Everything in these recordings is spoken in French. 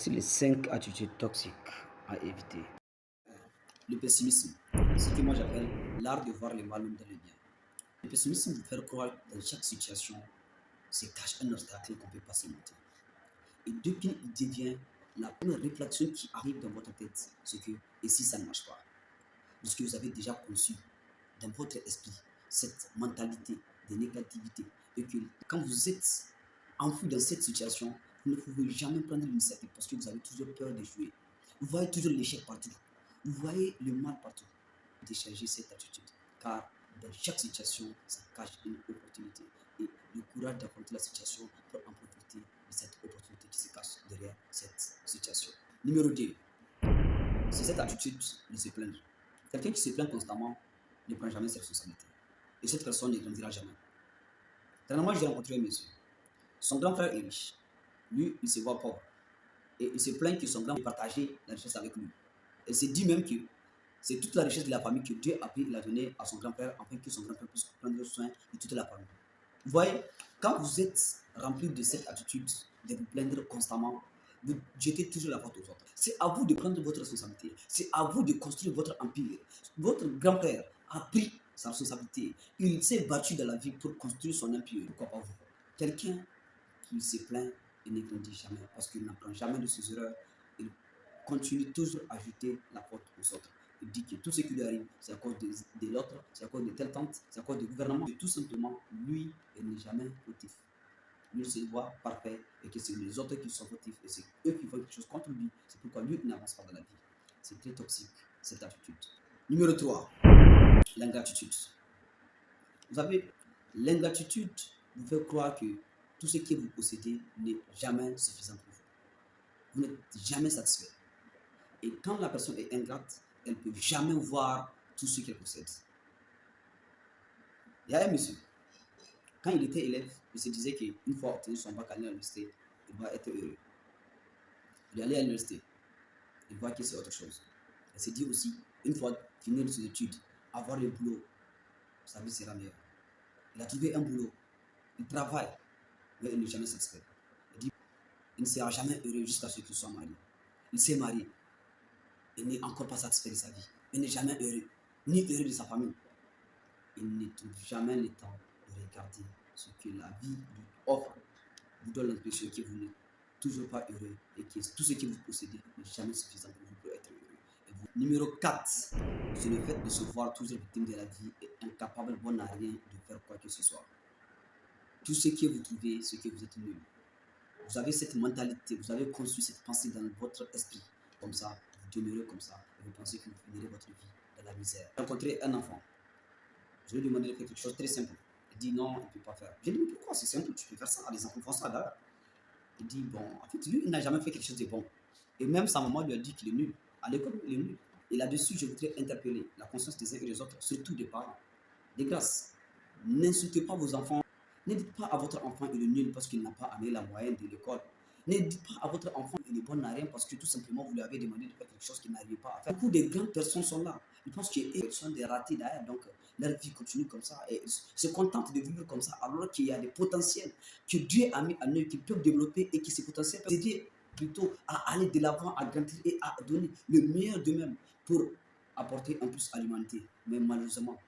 C'est les 5 attitudes toxiques à éviter. Le pessimisme, ce que moi j'appelle l'art de voir le mal même dans le bien. Le pessimisme vous faire croire que dans chaque situation se cache un obstacle qu'on ne peut pas surmonter. Et depuis il devient la première réflexion qui arrive dans votre tête, c'est que et si ça ne marche pas? Parce que vous avez déjà conçu dans votre esprit cette mentalité de négativité et que quand vous êtes enfoui dans cette situation, vous ne pouvez jamais prendre l'initiative parce que vous avez toujours peur d'échouer. Vous voyez toujours l'échec partout. Vous voyez le mal partout. Décharger cette attitude car dans chaque situation, ça cache une opportunité. Et le courage d'affronter la situation pour en profiter de cette opportunité qui se cache derrière cette situation. Numéro 2, c'est cette attitude de se plaindre. Quelqu'un qui se plaint constamment ne prend jamais ses responsabilités. Et cette personne ne grandira jamais. Dernièrement, j'ai rencontré un monsieur. Son grand frère est riche. Lui, il se voit pauvre. Et il se plaint que son grand frère partageait la richesse avec lui. Et se dit même que c'est toute la richesse de la famille que Dieu a pris et l'a donnée à son grand frère afin que son grand frère puisse prendre soin de toute la famille. Vous voyez, quand vous êtes rempli de cette attitude de vous plaindre constamment, vous jetez toujours la faute aux autres. C'est à vous de prendre votre responsabilité. C'est à vous de construire votre empire. Votre grand-père a pris sa responsabilité. Il s'est battu dans la vie pour construire son empire. Pourquoi pas vous? Quelqu'un qui se plaint et ne grandit jamais parce qu'il n'apprend jamais de ses erreurs. Il continue toujours à jeter la faute aux autres. Il dit que tout ce qui lui arrive, c'est à cause de l'autre, c'est à cause de telle tante, c'est à cause du gouvernement. Et tout simplement, lui, il n'est jamais fautif. Lui se voit parfait et que c'est les autres qui sont fautifs et c'est eux qui font quelque chose contre lui. C'est pourquoi lui n'avance pas dans la vie. C'est très toxique, cette attitude. Numéro 3, l'ingratitude. Vous savez, l'ingratitude vous fait croire que tout ce que vous possédez n'est jamais suffisant pour vous. Vous n'êtes jamais satisfait. Et quand la personne est ingrate, elle ne peut jamais voir tout ce qu'elle possède. Il y a un monsieur, quand il était élève, il se disait qu'une fois obtenu son bac à l'université, il va être heureux. Il est allé à l'université, il voit que c'est autre chose. Il se dit aussi, une fois fini ses études, avoir le boulot, sa vie sera meilleure. Il a trouvé un boulot, il travaille, mais il n'est jamais satisfait. Il dit, il ne sera jamais heureux jusqu'à ce qu'il soit marié. Il s'est marié, il n'est encore pas satisfait de sa vie. Il n'est jamais heureux, ni heureux de sa famille. Il ne trouve jamais le temps de regarder ce que la vie lui offre. Vous donne l'impression que vous n'êtes toujours pas heureux et que tout ce que vous possédez n'est jamais suffisant pour vous pour être heureux. Numéro 4, c'est le fait de se voir toujours victime de la vie et incapable, bon à rien, de faire quoi que ce soit. Tout ce que vous trouvez, c'est que vous êtes nul. Vous avez cette mentalité, vous avez conçu cette pensée dans votre esprit. Comme ça, vous demeurez comme ça et vous pensez que vous finirez votre vie dans la misère. J'ai rencontré un enfant. Je lui ai demandé de faire quelque chose de très simple. Il dit non, il ne peut pas faire. J'ai dit mais pourquoi? C'est simple, tu peux faire ça. Les enfants font ça d'ailleurs. Il dit bon, en fait, lui, il n'a jamais fait quelque chose de bon. Et même sa maman lui a dit qu'il est nul. À l'école, il est nul. Et là-dessus, je voudrais interpeller la conscience des uns et des autres, surtout des parents. De grâce, n'insultez pas vos enfants. Ne dites pas à votre enfant qu'il est nul parce qu'il n'a pas amené la moyenne de l'école. Ne dites pas à votre enfant qu'il est bon à rien parce que tout simplement vous lui avez demandé de faire quelque chose qu'il n'arrive pas à faire. Beaucoup de grandes personnes sont là. Ils pensent qu'ils sont des ratés derrière, donc leur vie continue comme ça et ils se contentent de vivre comme ça alors qu'il y a des potentiels que Dieu a mis en eux, qu'ils peuvent développer et qui ces potentiels peuvent aider plutôt à aller de l'avant, à grandir et à donner le meilleur d'eux-mêmes pour apporter un plus à l'humanité. Mais malheureusement,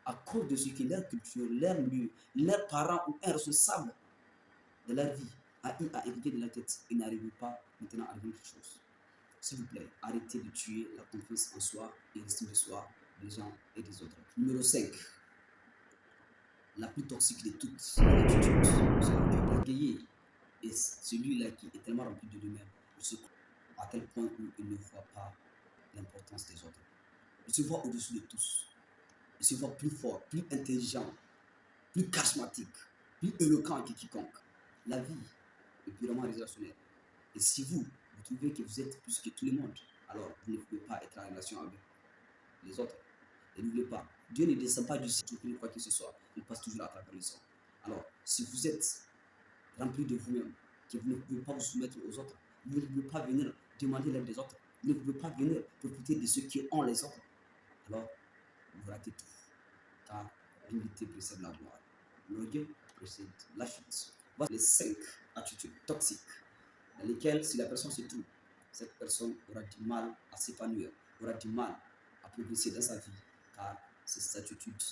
à cause de ce que leur culture, leur milieu, leurs parents ou un responsable de leur vie a eu à impliquer de la tête, ils n'arrivent pas maintenant à vivre quelque chose. S'il vous plaît, arrêtez de tuer la confiance en soi et l'estime de soi des gens et des autres. Numéro 5, la plus toxique de toutes, c'est l'attitude. C'est l'orgueil et celui-là qui est tellement rempli de lui-même, il se croit à tel point où il ne voit pas l'importance des autres. Il se voit au-dessus de tous. Il se voit plus fort, plus intelligent, plus charismatique, plus éloquent que quiconque. La vie est purement relationnelle. Et si vous trouvez que vous êtes plus que tout le monde, alors vous ne pouvez pas être en relation avec les autres. Et n'oubliez pas, Dieu ne descend pas du ciel pour quoi que ce soit. Il passe toujours à travers les hommes. Alors, si vous êtes rempli de vous-même, que vous ne pouvez pas vous soumettre aux autres, vous ne pouvez pas venir demander l'aide des autres, vous ne pouvez pas venir profiter de ceux qui ont les autres, alors vous ratez tout. Car l'humilité précède la gloire. L'orgueil précède la chute. Voilà les 5 attitudes toxiques dans lesquelles, si la personne se trouve, cette personne aura du mal à s'épanouir, aura du mal à progresser dans sa vie, car ces attitudes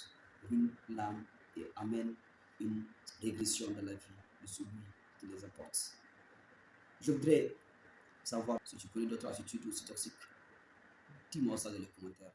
ruinent l'âme et amènent une régression dans la vie de celui qui les apporte. Je voudrais savoir si tu connais d'autres attitudes aussi toxiques. Dis-moi ça dans les commentaires.